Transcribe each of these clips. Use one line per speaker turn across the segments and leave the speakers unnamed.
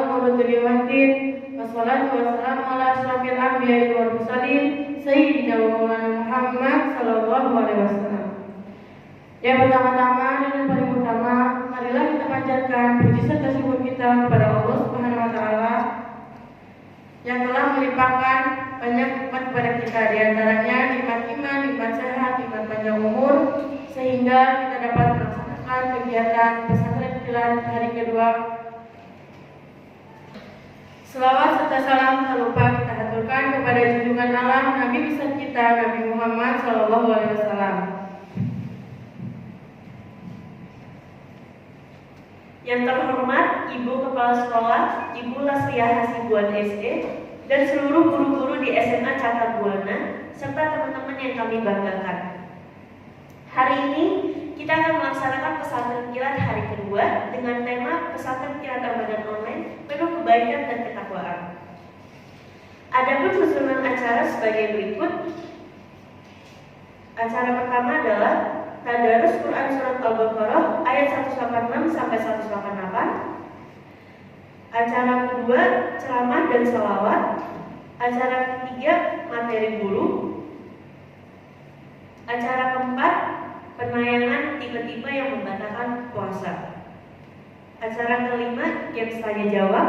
Muhammadin wassalatu wassalamu ala asyrafil anbiya'i wal mursalin sayyidina wa maulana Muhammad sallallahu alaihi wasallam. Yang pertama-tama dan yang paling utama, marilah kita panjatkan puji serta syukur kita kepada Allah Subhanahu wa taala yang telah melimpahkan banyak nikmat kepada kita, di antaranya nikmat iman, nikmat sehat, nikmat panjang umur, sehingga kita dapat melaksanakan kegiatan pesantren kilat hari kedua. Selawat serta salam tak lupa kita haturkan kepada junjungan alam Nabi besar kita, Nabi Muhammad sallallahu alaihi wasallam.
Yang terhormat Ibu Kepala Sekolah, Ibu Lasriah Hasibuan SD, dan seluruh guru-guru di SMA Catat Buana, serta teman-teman yang kami banggakan. Hari ini kita akan melaksanakan pesantren kilat hari kedua dengan tema pesantren kilat Ramadan online penuh kebaikan dan ketakwaan. Adapun susunan acara sebagai berikut. Acara pertama adalah Tadarus Quran Surat Al-Baqarah ayat 186 sampai 188. Acara kedua ceramah dan salawat. Acara ketiga materi guru. Acara keempat penayangan tipe-tipe yang membatalkan puasa. Acara kelima game tanya jawab.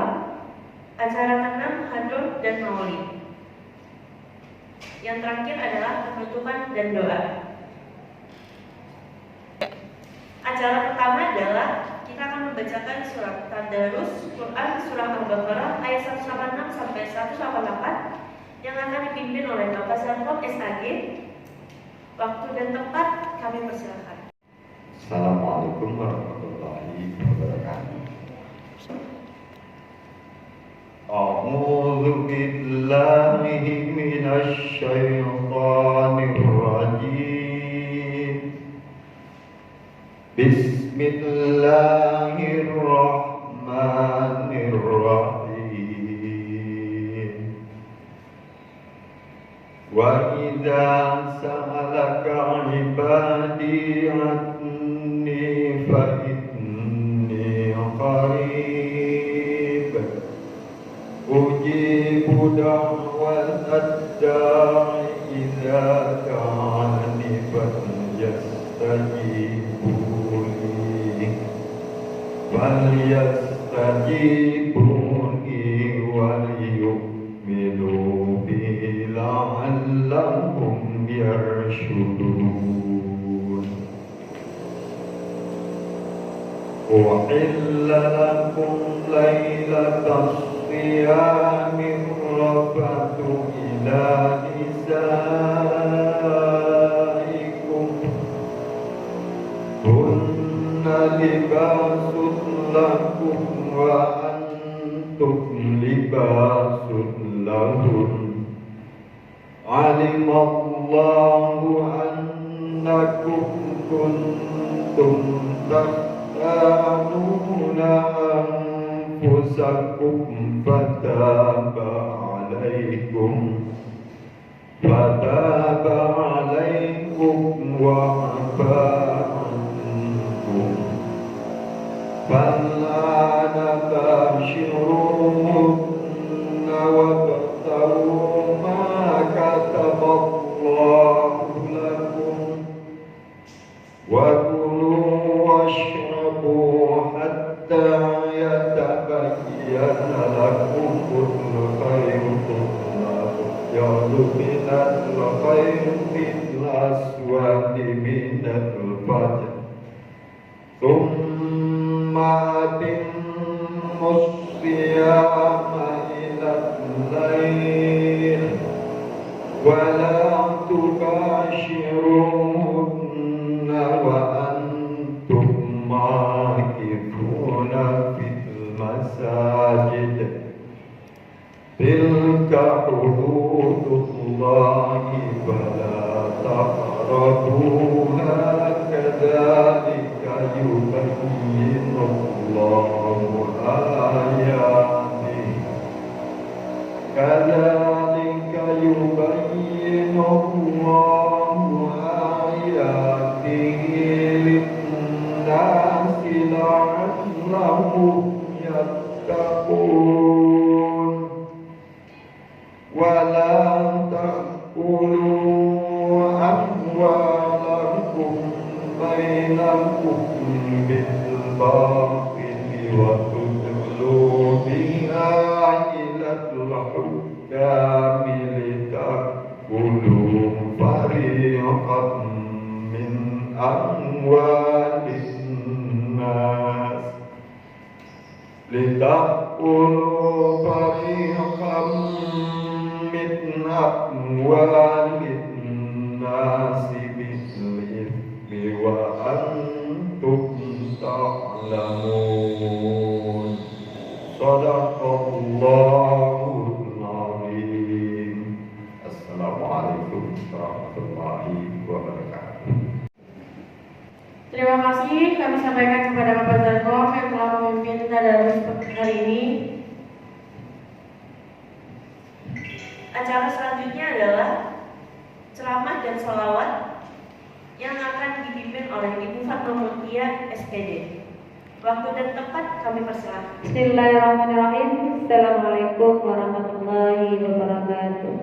Acara keenam hadur dan maulid. Yang terakhir adalah penutupan dan doa. Acara pertama adalah kita akan membacakan surat Tadarus Quran Surah Al-Baqarah ayat 186 sampai 188 yang akan dipimpin oleh Bapak Sarkop SAG. Waktu dan tempat kami persilakan.
Assalamualaikum warahmatullahi wabarakatuh. A'udzu billahi minasy syaithanir rajim. Bismillahirrahmanirrahim. Wa idza sa'alaka 'ibadi 'anni fa inni qarib ujibu da'watad da'i idza da'ani falyastajibu falyastajibuni waliyu'minu bi la'allahum yarshudun. Uhilla lakum laylatas siyami rafatu ila nisaikum hunna libasun lakum wa antum libasun lahun. Alimallahu annakum kuntum takhtanuna anfusakum fataba alaikum wa afa ankum fal'ana bashiruhunna wabtaghu ma kataballahu lakum wa kulu washrabu hatta yatabayyana lakumul khaytul abyadu minal khaytil aswadi minal fajr thumma atimmus siyama ilal layl wa la tubashiruhunna wa antum ma'akifuna fil masajid tilka hududullahi fala taqrabuha kadzalika yubayyinullahu ayatihi kadzalika yubayyinullahu ayatihi lin-nasi la'allahum yattaqun. تأكلوا فريقا من أموال الناس بالإثم وأنتم تعلمون صدق الله العظيم. Assalamualaikum warahmatullahi wabarakatuh.
Terima kasih kami sampaikan kepada Bapak Zarkom yang telah memimpin tadarus hari ini.
Acara selanjutnya adalah ceramah dan sholawat yang akan dipimpin oleh Ibu Fatma Mutia SPD. Waktu dan tempat kami persilahkan.
Bismillahirrahmanirrahim. Assalamualaikum warahmatullahi wabarakatuh.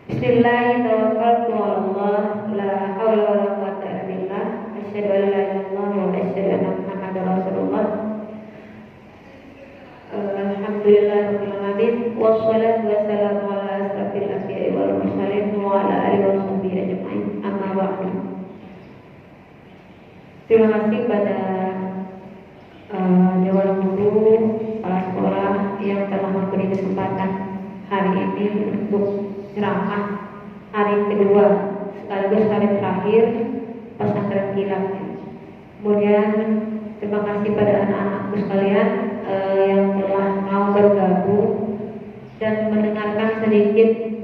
Bismillahirrahmanirrahim. La haula wala quwwata illa billah. Asyhadu an la ilaha illallah wa asyhadu anna Muhammadar Rasulullah. Alhamdulillahirabbil alamin. Wassalatu wassalamu ala asrofil anbiya'i wal mursalin wa ala alihi washabbihi ajmain. Amma ba'du. Terima kasih pada Dewan Guru, kepala sekolah yang telah memberi kesempatan hari ini untuk ceramah hari kedua sekaligus hari terakhir pesantren kilat. Kemudian terima kasih pada anak-anakku sekalian yang telah mau bergabung dan mendengarkan sedikit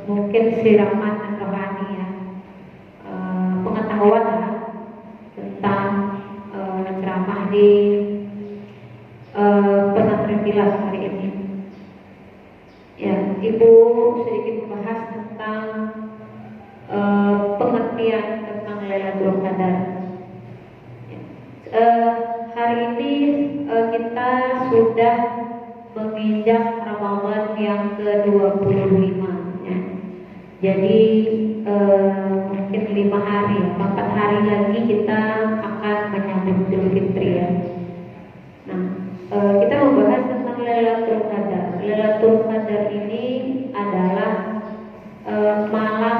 mungkin siraman rohani ya, pengetahuan ya, tentang ceramah di pesantren kilat hari ini. Ya, Ibu sedikit membahas tentang pengertian tentang Lailatul Qadar. Hari ini kita sudah menginjak Ramadan yang ke-25 ya. Jadi mungkin 5 hari, 4 hari lagi kita akan menyambut Idul Fitri ya. Nah, kita membahas tentang Lailatul Qadar. Lailatul Qadar ini adalah malam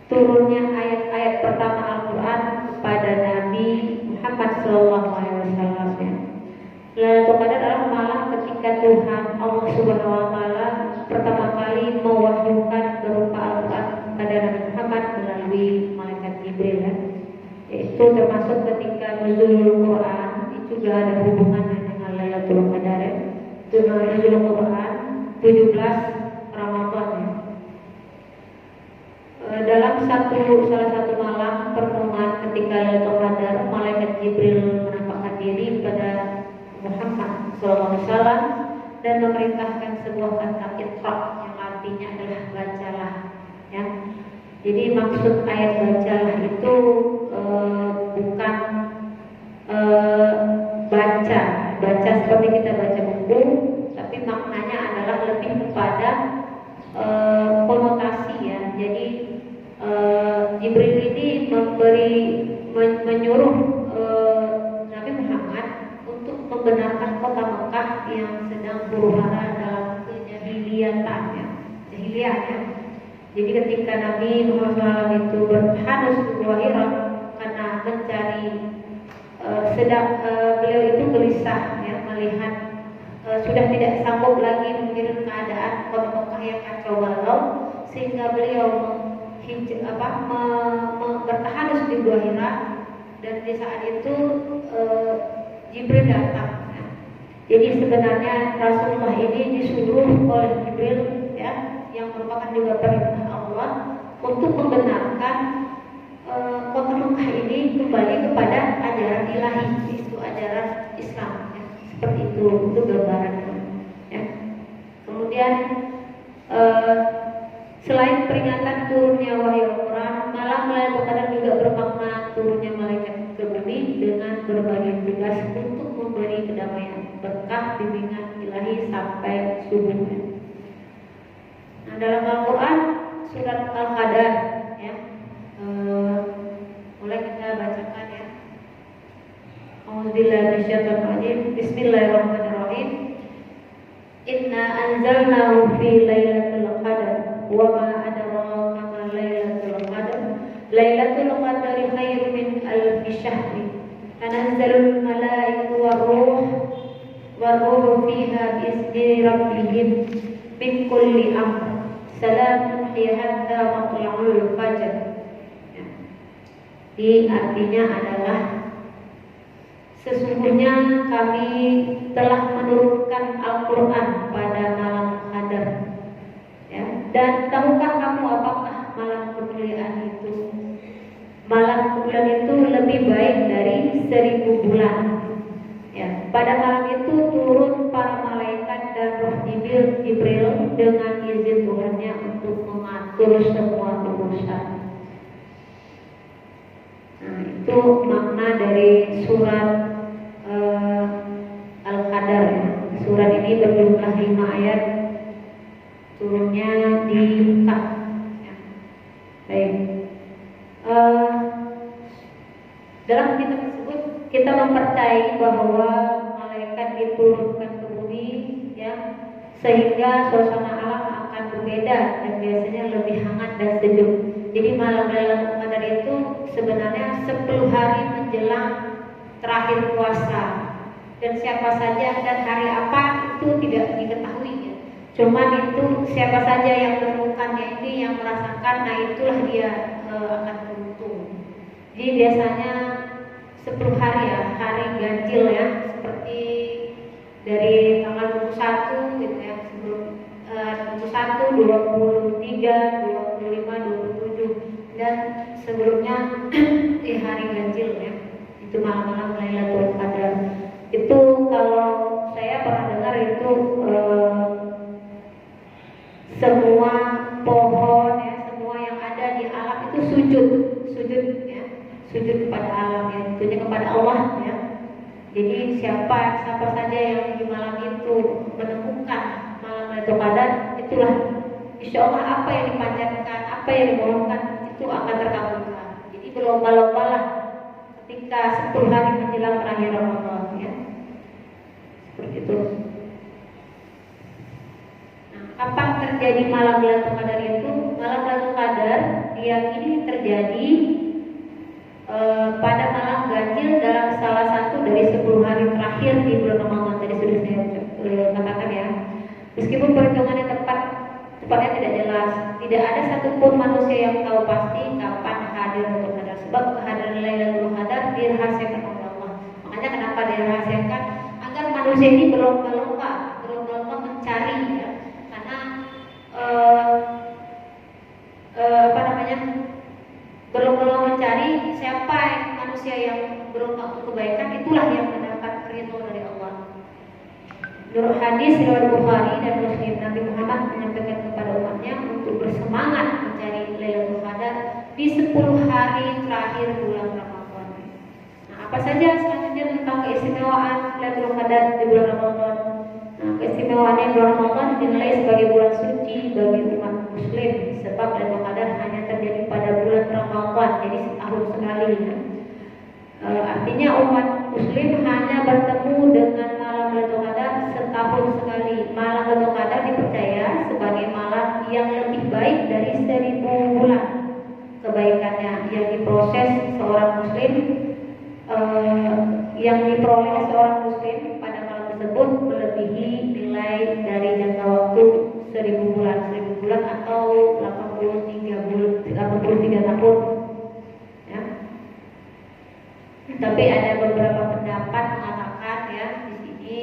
turunnya ayat-ayat pertama Al-Quran kepada Nabi Muhammad SAW ya. Lailatul Qadar adalah malam ketika Tuhan Allah Subhanahu Wa Taala pertama kali mewahyukan berupa Al-Quran kepada Nabi Muhammad melalui malaikat Jibril ya. Itu termasuk ketika nuzulul Quran, itu juga ada hubungannya dengan Lailatul Qadar ya. Itu nuzulul Quran 17 Ramadan ya. Dalam salah satu malam pertemuan ketika Lailatul Qadar, malaikat Jibril menampakkan diri kepada Muhammad SAW dan memerintahkan sebuah kata Iqra yang artinya adalah bacalah ya. Jadi maksud ayat bacalah itu bukan baca seperti kita baca buku, tapi maknanya adalah lebih kepada konotasi ya. Jadi Jibril ini menyuruh Nabi Muhammad untuk membenarkan kota Mekah yang sedang huru-hara dalam kejahiliatan ya. Jadi ketika Nabi Muhammad SAW itu berhanus ke Gua Hira karena mencari beliau itu gelisah ya, melihat sudah tidak sanggup lagi menghirup keadaan kota Mekah yang kacau balau, sehingga beliau bertahanus di Gua Hira. Dan di saat itu Jibril datang ya. Jadi sebenarnya Rasulullah ini disuruh oleh Jibril ya, yang merupakan juga perintah Allah untuk membenarkan kota Mekah ini kembali kepada ajaran ilahi, itu ajaran Islam ya. Seperti itu gambarannya ya. Kemudian selain peringatan turunnya wahyu Al-Quran, malam Lailatul Qadar juga bermakna turunnya malaikat ke bumi dengan berbagai tugas untuk memberi kedamaian, berkah, bimbingan ilahi sampai subuhnya. Nah, dalam Al-Quran surat Al-Qadar ya, mulai kita bacakan ya. A'udzubillahi minasyaitonir rajim. Bismillahirrahmanirrahim. Inna anzalnahu fi lailatul qadar wa ma adraka ma lailatul qadar. Lailatul qadari khairun min alfi syahri. Tanazzalul malaikatu war ruh warruhu fiha bi'izni rabbihim min kulli amr salamun hiya hatta matla'ul fajr. Di artinya adalah sesungguhnya kami telah menurunkan Al-Quran pada malam Qadar. Ya. Dan tahukah kamu apakah malam kemuliaan itu? Malam kemuliaan itu lebih baik dari 1000 bulan. Ya. Pada malam itu turun para malaikat dan Roh Jibril dengan izin Tuhannya untuk mengatur semua urusan. Nah, itu makna dari surat Al-Qadar. Ya. Surat ini berjumlah 5 ayat, turunnya di Mekah. Ya. Baik. Dalam kitab tersebut kita mempercayai bahwa malaikat diturunkan ke bumi, ya, sehingga suasana alam akan berbeda dan biasanya lebih hangat dan sejuk. Jadi malam Lailatul Qadar itu sebenarnya 10 hari menjelang terakhir puasa, dan siapa saja dan hari apa itu tidak diketahui, ya. Cuman itu siapa saja yang menemukannya ini yang merasakan, nah itulah dia akan beruntung. Jadi biasanya 10 hari, ya, hari ganjil, ya, seperti dari tanggal 21 gitu, ya, sebelum 21, 23, 25, 27 dan sebelumnya di hari ganjil, ya. Itu malam-malam Lailatul Qadar. Itu kalau saya pernah dengar itu semua pohon, ya, semua yang ada di alam itu sujud, ya, sujud kepada alam, ya, sujud kepada Allah, ya. Jadi siapa saja yang di malam itu menemukan malam Lailatul Qadar, itulah insya Allah apa yang dipanjatkan, apa yang dimohonkan itu akan terkabulkan. Jadi berlomba-lombalah ketika 10 hari menjelang terakhir Ramadan, ya. Seperti itu. Nah, kapan terjadi malam Lailatul Qadar itu? Malam Lailatul Qadar diyakini terjadi pada malam ganjil dalam salah satu dari 10 hari terakhir di bulan Ramadan. Tadi sudah saya katakan, ya. Meskipun perhitungannya tepatnya tidak jelas, tidak ada satupun manusia yang tahu pasti kapan hadir Lailatul Qadar, sebab kehadiran Lailatul Qadar dirahasiakan oleh Allah. Makanya kenapa dirahasiakan? Agar manusia ini berlomba-lomba mencari, ya. Karena berlomba-lomba mencari siapa manusia yang berlomba untuk kebaikan, itulah yang mendapat ridho dari Allah. Menurut hadis riwayat Bukhari dan Muslim, Nabi Muhammad menyampaikan kepada umatnya untuk bersemangat mencari Lailatul Qadar di 10 hari terakhir bulan Ramadan. Nah, apa saja selanjutnya tentang keistimewaan Lailatul Qadar di bulan Ramadan? Nah, keistimewaannya bulan Ramadan dinilai sebagai bulan suci bagi umat Muslim, sebab Lailatul Qadar hanya terjadi pada bulan Ramadan, jadi setahun sekali, ya. Artinya umat Muslim hanya bertemu dengan malam Lailatul Qadar setahun sekali. Malam Lailatul Qadar dipercaya sebagai malam yang lebih baik dari 1000 bulan kebaikannya yang diproses seorang Muslim, yang diperoleh seorang Muslim pada malam tersebut melebihi nilai dari jangka waktu 1000 bulan atau 83 tahun. Ya. Tapi ada beberapa pendapat mengatakan, ya, di sini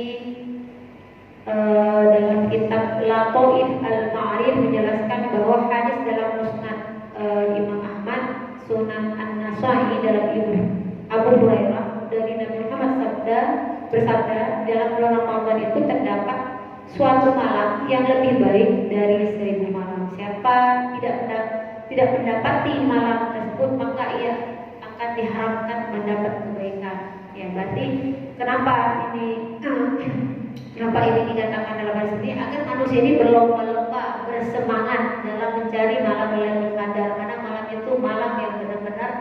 dalam kitab Lataif Al-Ma'arif menjelaskan bahwa hadis dalam Musnad Imam Ahmad, Sunan An-Nasa'i dalam Ibnu Abu Hurairah dari Nabi Muhammad bersabda, dalam bulan Ramadan itu terdapat suatu malam yang lebih baik dari 1000 malam. Siapa tidak mendapati malam tersebut, maka ia akan diharapkan mendapat kebaikan. Ya, berarti kenapa ini dikatakan dalam hadis ini, agar manusia ini berlomba-lomba, bersemangat dalam mencari malam Lailatul Qadar, karena malam itu malam yang benar-benar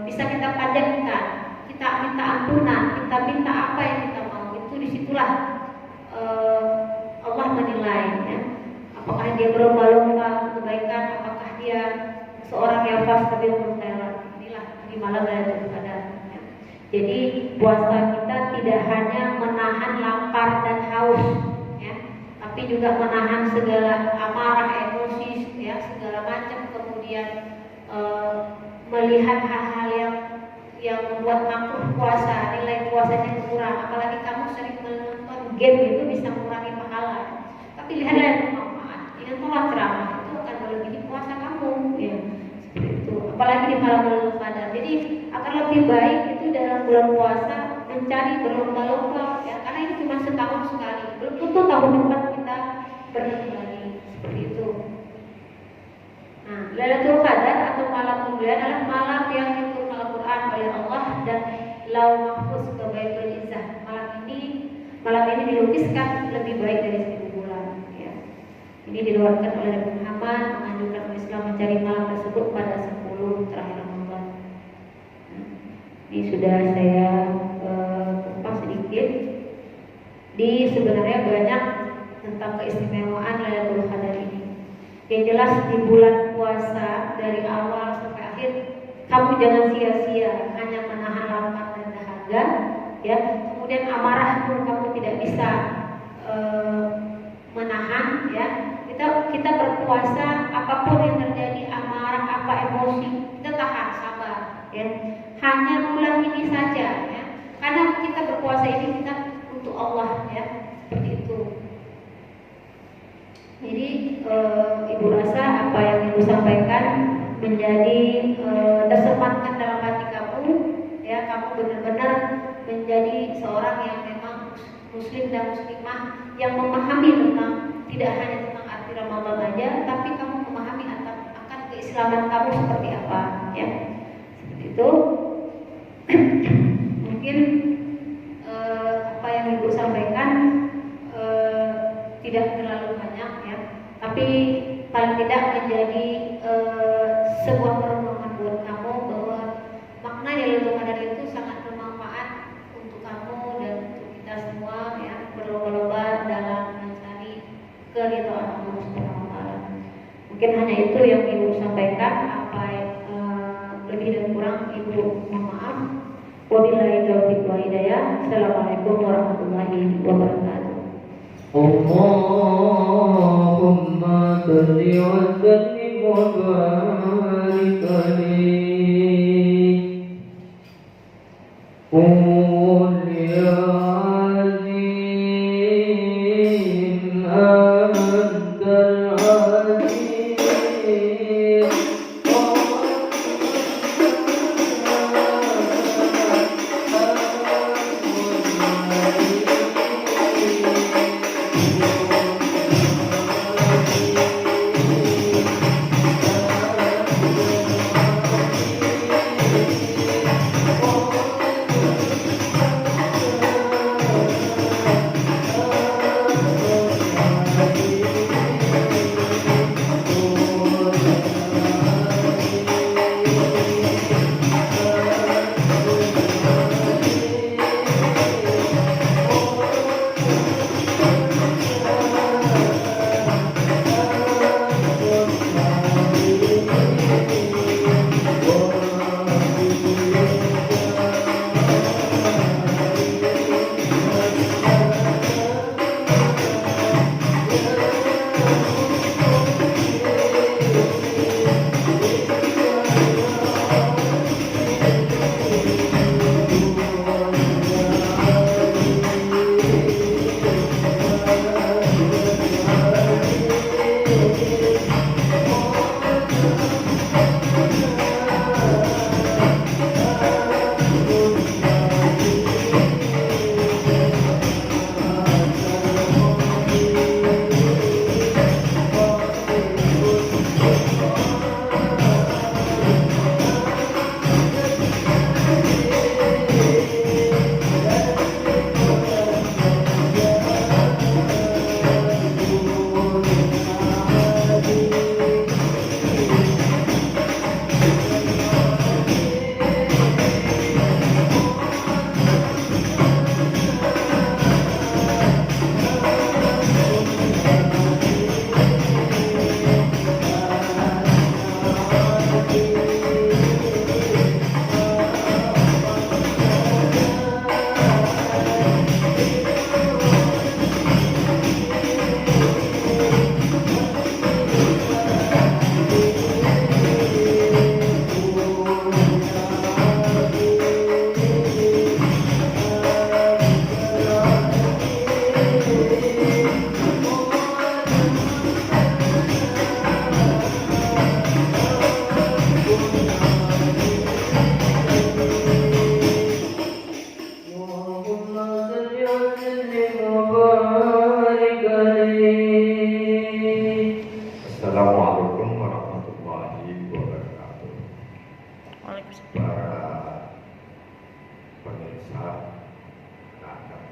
bisa kita panjatkan, kita minta ampunan, kita minta apa yang kita mau. Itu disitulah Allah menilai, ya. Apakah dia berlomba-lomba kebaikan, apakah dia seorang yang fasik inilah di malam Lailatul Qadar, ya. Jadi puasa kita tidak hanya menahan tapi juga menahan segala amarah, emosi, ya segala macam, kemudian melihat hal-hal yang membuat makruh puasa, nilai puasanya kurang, apalagi kamu sering menonton game itu bisa mengurangi pahala. Tapi lihatlah yang bermanfaat, ingatlah ceramah itu akan melebihi puasa kamu, ya seperti itu. Apalagi di malam Lailatul Qadar. Jadi akan lebih baik itu dalam bulan puasa mencari berlomba-lomba, ya karena ini cuma setahun sekali, belum tentu tahun depan kita bertemu lagi, seperti itu. Nah, Lailatul Qadar atau malam kemuliaan adalah malam yang diturunkan Al-Quran oleh Allah dan Lauh Mahfuz ke Baitul Izzah. Malam ini dilukiskan lebih baik dari 1000 bulan. Ya. Ini diriwayatkan oleh Nabi Muhammad menganjurkan umat Islam mencari malam tersebut pada 10 terakhir Ramadan. Ini sudah saya kupas sedikit. Sebenarnya banyak tentang keistimewaan Lailatul Qadar ini. Yang jelas di bulan puasa dari awal sampai akhir kamu jangan sia-sia hanya menahan lapar dan dahaga, ya. Kemudian amarah pun kamu tidak bisa menahan, ya. Kita berpuasa apapun yang terjadi, amarah apa emosi kita tahan, sabar, ya. Hanya bulan ini saja, ya. Karena kita berpuasa ini kita untuk Allah, ya. Seperti itu. Jadi ibu rasa apa yang ibu sampaikan menjadi tersematkan dalam hati kamu, ya, kamu benar-benar menjadi seorang yang memang muslim dan muslimah yang memahami tentang tidak hanya tentang arti Ramadan aja, tapi kamu memahami akan keislaman kamu seperti apa, ya, seperti itu. Mungkin apa yang ibu sampaikan tidak terlalu banyak, ya, tapi paling tidak menjadi sebuah perenungan buat kamu bahwa makna Lailatul Qadar itu sangat bermanfaat untuk kamu dan untuk kita semua, ya, berlomba-lomba dalam mencari keridhaan Allah Subhanahu wa taala. Mungkin hanya itu yang ibu sampaikan, apa lebih dan kurang ibu mohon maaf. Wabillahi taufiq wal hidayah. Assalamualaikum warahmatullahi wabarakatuh.
Allahumma salli wa sallim wa barik alaihi. Qul ya azim antal azim.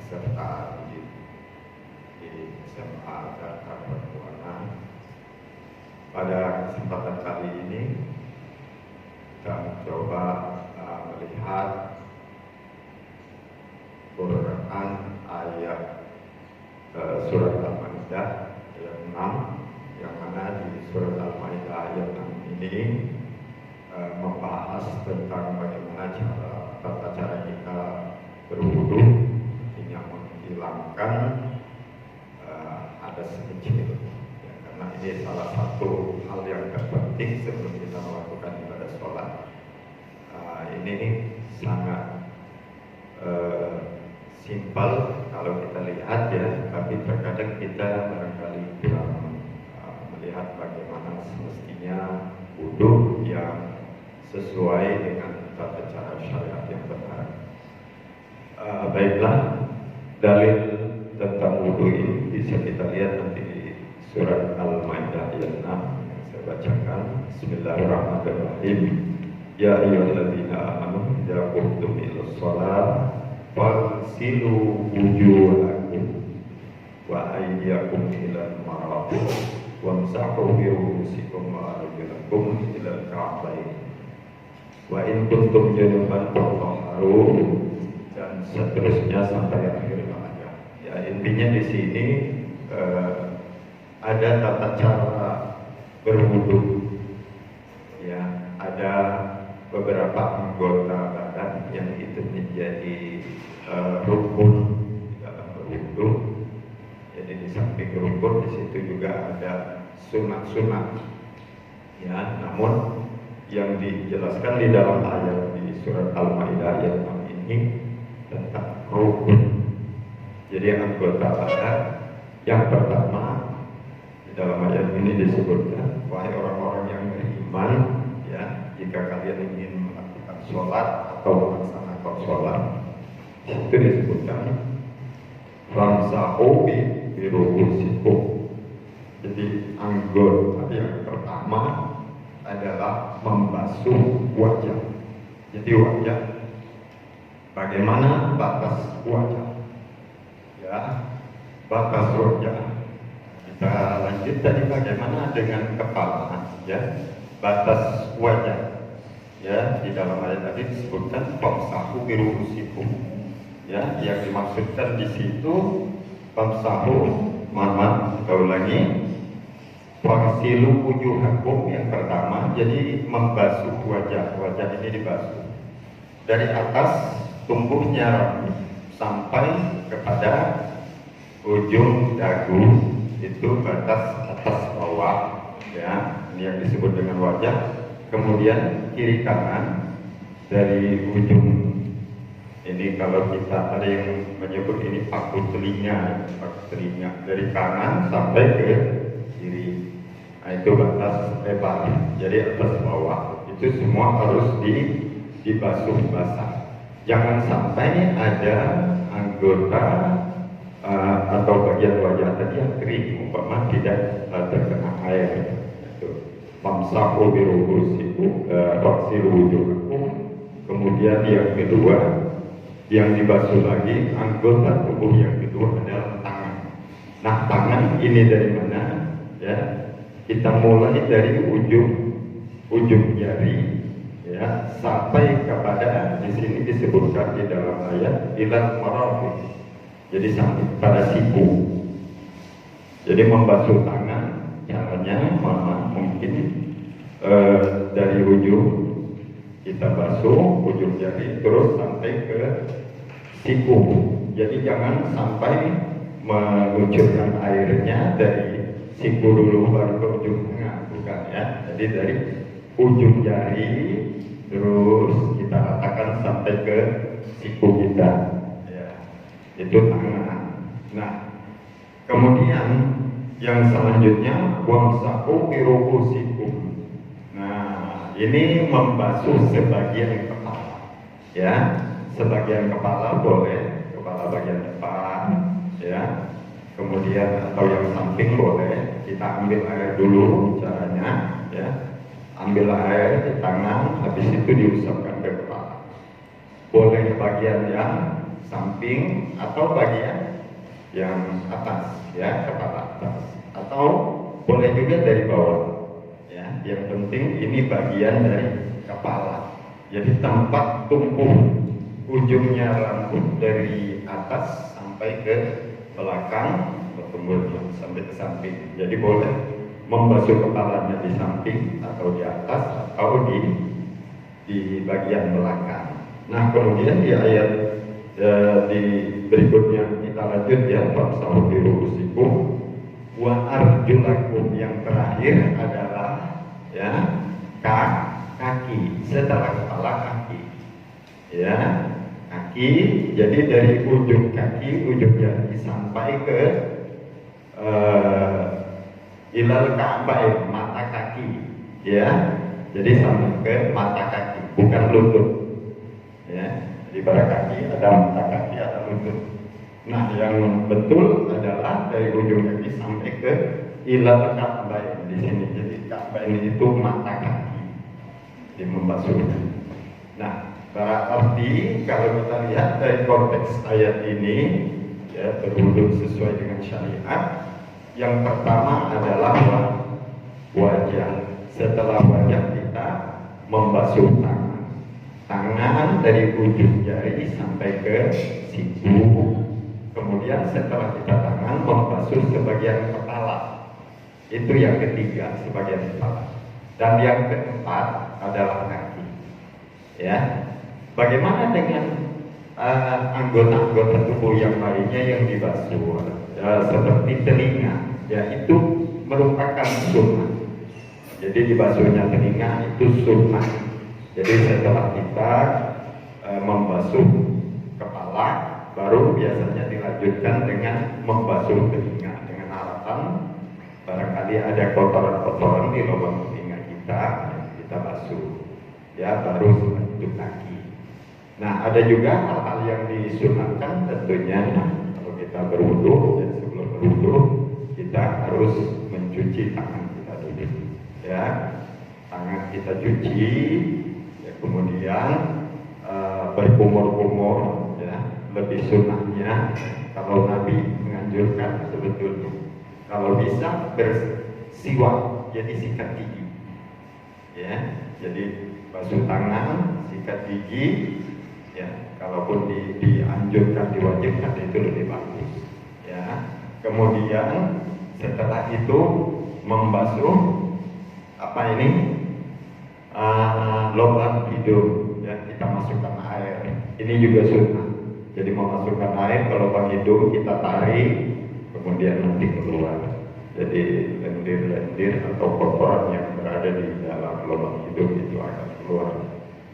peserta di SMA Jakarta Buana. Pada kesempatan kali ini kita mencoba melihat Quran ayat surat Al-Maidah ayat 6, yang mana di surat Al-Maidah ayat 6 ini membahas tentang bagaimana tata cara kita berwudu yang menghilangkan hadas kecil, ya, karena ini salah satu hal yang terpenting sebelum kita melakukan ibadah sholat. Ini sangat simpel kalau kita lihat ya, tapi terkadang kita barangkali kurang melihat bagaimana semestinya wudu yang sesuai dengan tata cara syariat yang benar. Baiklah, dalil tentang wudu ini bisa kita lihat nanti di surat Al-Maidah ayat 6 yang saya bacakan. Bismillahirrahmanirrahim. Ya ayyuhalladzina amanu idza qumtum ilas shalah faghsilu wujuhakum wa aydiyakum ilal marafiq wamsahu bi ru'usikum wa arjulakum ilal ka'bayn wa in kuntum junuban fatahharu, dan seterusnya sampai akhir ayat. Ya, intinya di sini ada tata cara berwudu. Ya, ada beberapa anggota badan yang itu menjadi rukun dalam berwudu. Jadi di samping rukun di situ juga ada sunat-sunat. Ya, namun yang dijelaskan di dalam ayat di surat Al-Maidah ayat 6 ini tentang rukun. Jadi anggota badan yang pertama di dalam ayat ini disebutkan, wahai orang-orang yang beriman, ya, jika kalian ingin melakukan sholat atau melaksanakan sholat, itu disebutkan famsahu bi ru'usikum. Jadi anggota yang pertama adalah membasuh wajah. Jadi wajah, bagaimana batas wajah? Ya, batas wajah. Kita lanjut tadi bagaimana dengan kepala, ya, batas wajah. Ya, di dalam ayat tadi disebutkan famsahu bi ru'usikum. Ya, yang dimaksudkan di situ famsahu, kita ulangi, faghsilu wujuhakum yang pertama, jadi membasuh wajah. Wajah ini dibasuh dari atas tumbuhnya rambut sampai kepada ujung dagu, itu batas atas bawah, ya, ini yang disebut dengan wajah. Kemudian kiri kanan dari ujung ini, kalau kita ada yang menyebut ini paku telinga dari kanan sampai ke kiri. Nah, itu batas lebar. Jadi atas bawah itu semua harus dibasuh basah. Jangan sampai ada anggota atau bagian wajah tadi yang kering, umpama tidak terkena air. Famsahu bi ru'usikum faghsilu wujuhakum. Kemudian yang kedua yang dibasuh lagi, anggota tubuh yang kedua adalah tangan. Nah, tangan ini dari mana? Ya, kita mulai dari ujung jari, ya, sampai kepada di sini disebutkan di dalam ayat ilal marafiq. Jadi sampai pada siku. Jadi membasuh tangan caranya mungkin dari ujung kita basuh ujung jari terus sampai ke siku. Jadi jangan sampai mengucurkan airnya dari siku dulu baru ke ujung tengah, bukan, ya. Jadi dari ujung jari terus kita ratakan sampai ke siku kita, ya, itu tangan. Nah, kemudian yang selanjutnya wamsahu bi ru'usikum. Nah, ini membasuh sebagian kepala, ya, sebagian kepala boleh, kepala bagian depan, ya, kemudian atau yang samping boleh. Kita ambil air dulu caranya, ya, ambil air di tangan, habis itu diusapkan ke kepala. Boleh bagian yang samping atau bagian yang atas, ya, kepala atas, atau boleh juga dari bawah, ya. Yang penting ini bagian dari kepala. Jadi tempat tumpuh ujungnya rambut dari atas sampai ke belakang, bertumbuh sampai ke samping. Jadi boleh membasuh kepalanya di samping atau di atas atau di bagian belakang. Nah, kemudian di ayat di berikutnya kita lanjut, ya, famsahu bi ru'usikum wa arjulakum. Yang terakhir adalah, ya, kaki, setelah kepala kaki, ya, kaki. Jadi dari ujung kaki, ujung jari sampai ke ilal ka'bain, mata kaki, ya. Jadi sampai ke mata kaki, bukan lutut, ya. Di pada kaki ada mata kaki, ada lutut. Nah, yang betul adalah dari ujung kaki sampai ke ilal ka'bain di sini. Jadi ka'bain itu mata kaki, di membasuh. Nah, berarti kalau kita lihat dari konteks ayat ini, ya, berwudu sesuai dengan syariat. Yang pertama adalah wajah. Setelah wajah kita membasuh tangan dari ujung jari sampai ke siku. Kemudian setelah kita tangan membasuh sebagian kepala. Itu yang ketiga, sebagian kepala. Dan yang keempat adalah kaki. Ya, bagaimana dengan anggota-anggota tubuh yang lainnya yang dibasuh, seperti telinga? Ya, itu merupakan sunnah. Jadi dibasuhnya telinga itu sunnah. Jadi setelah kita membasuh kepala, baru biasanya dilanjutkan dengan membasuh telinga dengan alasan barangkali ada kotoran-kotoran di lubang telinga kita basuh, ya, baru selanjut kaki. Nah, ada juga hal-hal yang disunahkan tentunya kalau kita berwudu, dan sebelum berwudu kita harus mencuci tangan kita dulu, ya. Tangan kita cuci, ya, kemudian berkumur-kumur, ya. Lebih sunnahnya kalau Nabi menganjurkan sebetulnya kalau bisa bersiwak, jadi sikat gigi, ya. Jadi basuh tangan, sikat gigi, ya. Kalaupun dianjurkan, diwajibkan, itu lebih bagus, ya. Kemudian setelah itu membasuh lubang hidung, ya, kita masukkan air. Ini juga sunnah. Jadi memasukkan air ke lubang hidung, kita tarik, kemudian nanti keluar. Jadi lendir-lendir atau kotoran yang berada di dalam lubang hidung itu akan keluar.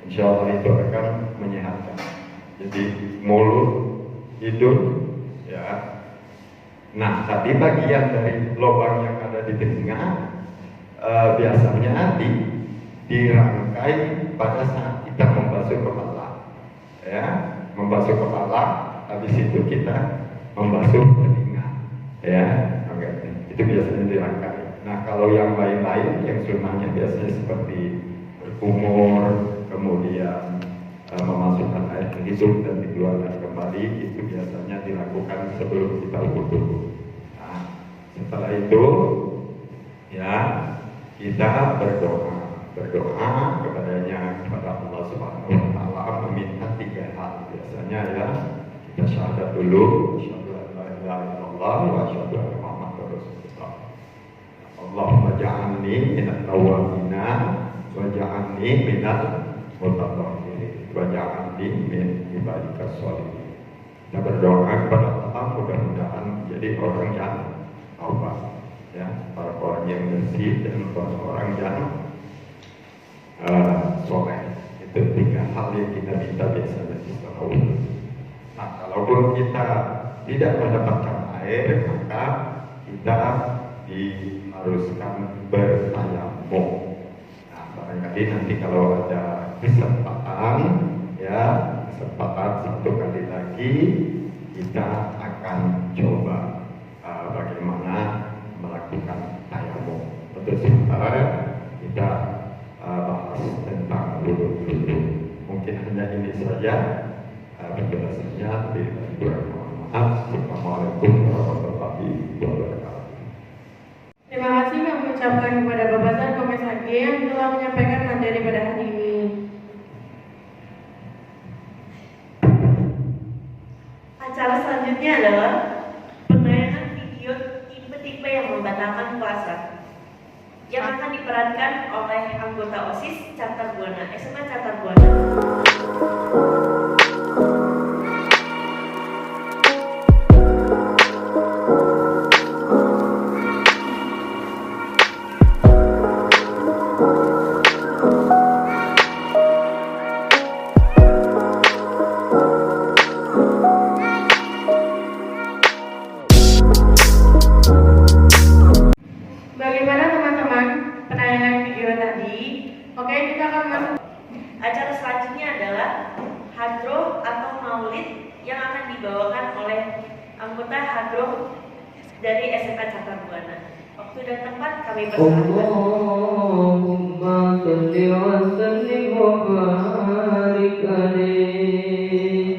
Insya Allah itu akan menyehatkan. Jadi mulut, hidung, ya. Nah, tadi bagian dari lubang yang ada di telinga biasanya dirangkai pada saat kita membasuh kepala, ya, membasuh kepala. Habis itu kita membasuh telinga, ya. Itu biasanya dirangkai. Nah, kalau yang lain-lain yang sunnahnya biasanya seperti berkumur, kemudian memasukkan air ke hidung dan dikeluarkan kembali, itu biasanya dilakukan sebelum kita wudu. Nah, setelah itu, ya, kita berdoa kepadanya, kepada Allah Subhanahu wa Ta'ala, meminta 3 hal biasanya, ya. Kita syahadat dulu, asyhadu an la ilaha illallah wa asyhadu anna Muhammadar Rasulullah. Allahumma ja'alni minat tawwabina wa ja'alni minat mutatahhirin wa ja'alni min ibadikas sholihin. Kita berdoa kepada Allah mudah-mudahan jadi orang yang taubat, ya, orang yang bersih dan orang yang soleh. Itu 3 hal yang kita minta biasanya setelah wudu. Nah, kalaupun kita tidak mendapatkan air, maka kita diharuskan bertayamum. Nah, barangkali nanti kalau ada kesempatan, ya, kesempatan 1 kali lagi kita akan coba bagaimana melakukan tayamum. Untuk sementara kita bahas tentang wudu dulu. Mungkin hanya ini saja. Penjelasannya maaf. Assalamualaikum warahmatullahi wabarakatuh.
Terima kasih kami ucapkan kepada Bapak Zar Komes AG yang telah menyampaikan materi pada hari ini.
Acara selanjutnya adalah penayangan video tipe-tipe yang membatalkan puasa yang akan diperankan oleh anggota OSIS Catar Buana, SMA Catar Buana.
Bagaimana teman-teman penayangan video tadi? Oke, kita akan masuk.
Acara selanjutnya adalah hadroh atau maulid yang akan dibawakan oleh anggota hadroh dari SMA Catar Buana. Waktu dan tempat kami persilakan.
Allahumma salli wa sallim wa barik alaihi.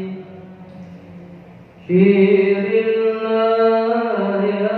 Syirillah ya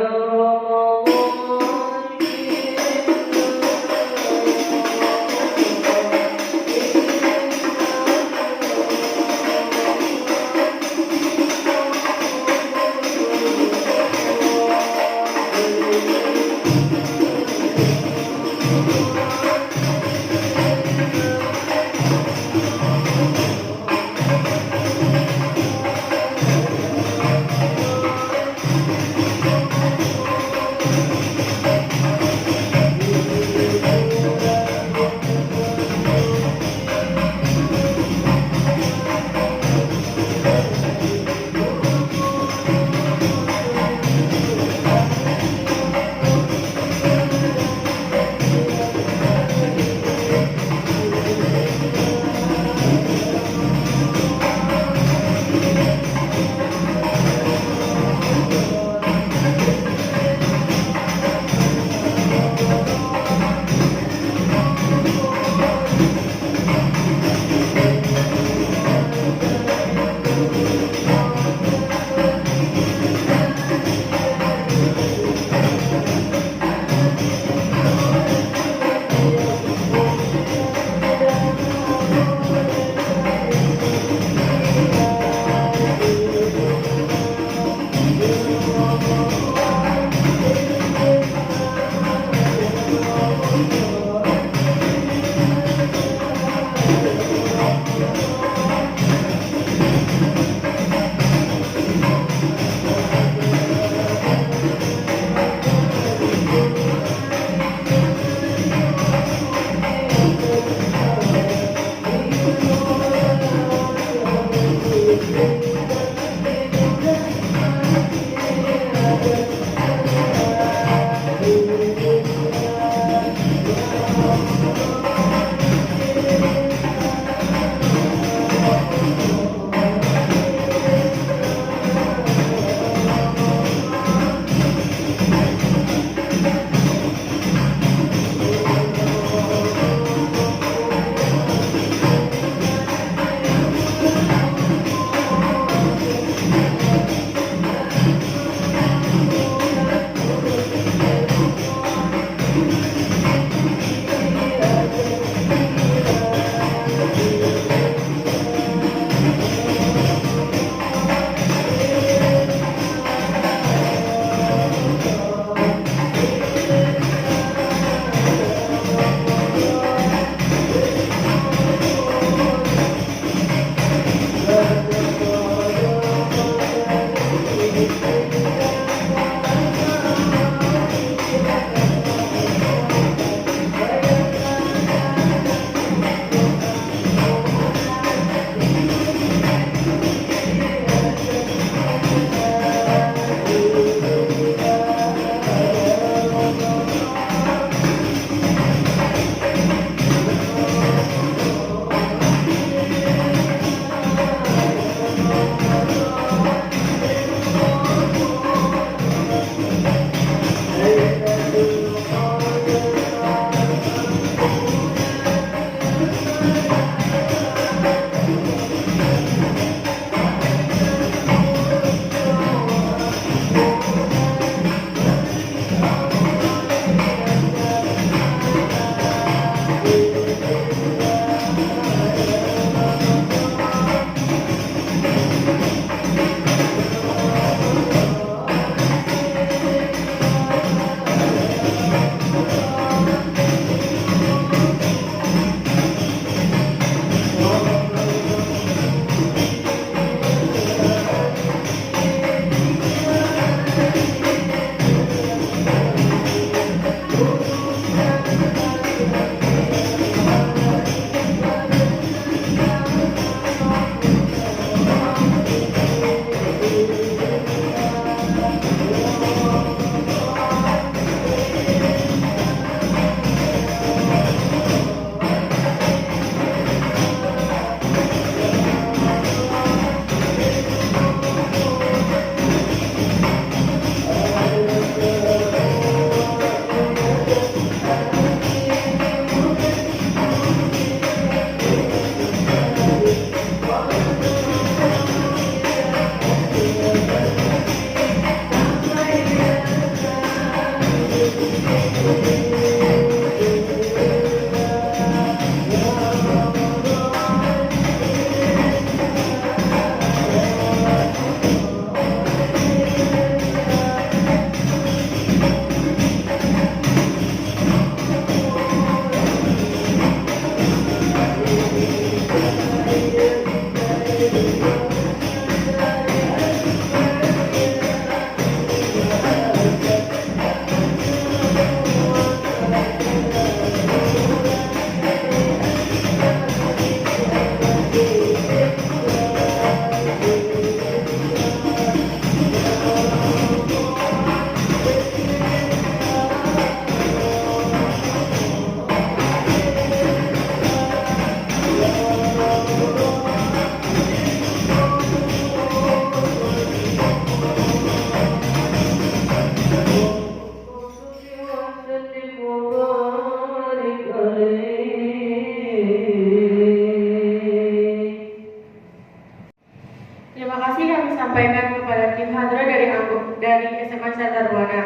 dari SMA Catar Buana.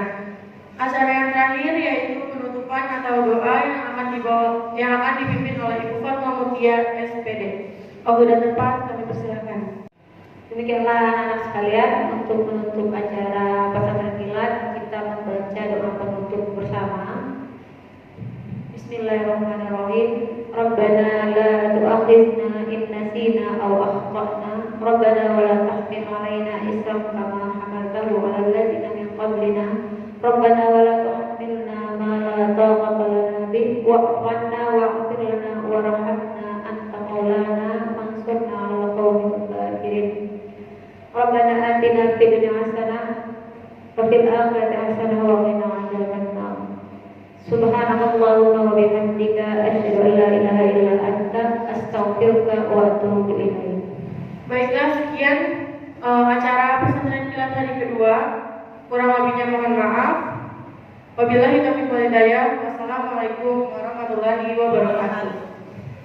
Acara yang terakhir yaitu penutupan atau doa yang akan dipimpin oleh Ibu Fatma Mutia SPD. Waktu dan tempat kami persilakan.
Demikianlah anak-anak sekalian, untuk menutup acara pesantren kilat kita membaca doa penutup bersama. Bismillahirrahmanirrahim. Rabbana la tu'akhizna in nasina aw akhtana. Rabbana wa la tahmil 'alaina isran kama hamaltahu 'alal ladzina min qablina. Rabbana wa la tuhammilna ma la taqata lana bih wa'fu 'anna wa'ghfir lana warhamna anta maulana fansurna 'alal qaumil kafirin. Rabbana atina fid dunya hasanah wa fil akhirati hasanah wa qina 'adzabannar. Subhanallahumma wa bihamdika asyhadu an la ilaha illa anta astaghfiruka wa atubu ilaik.
Baiklah, sekian acara pesantren kilat hari kedua. Kurang lebihnya mohon maaf. Wabillahi taufiq wal hidayah. Wassalamualaikum warahmatullahi wabarakatuh.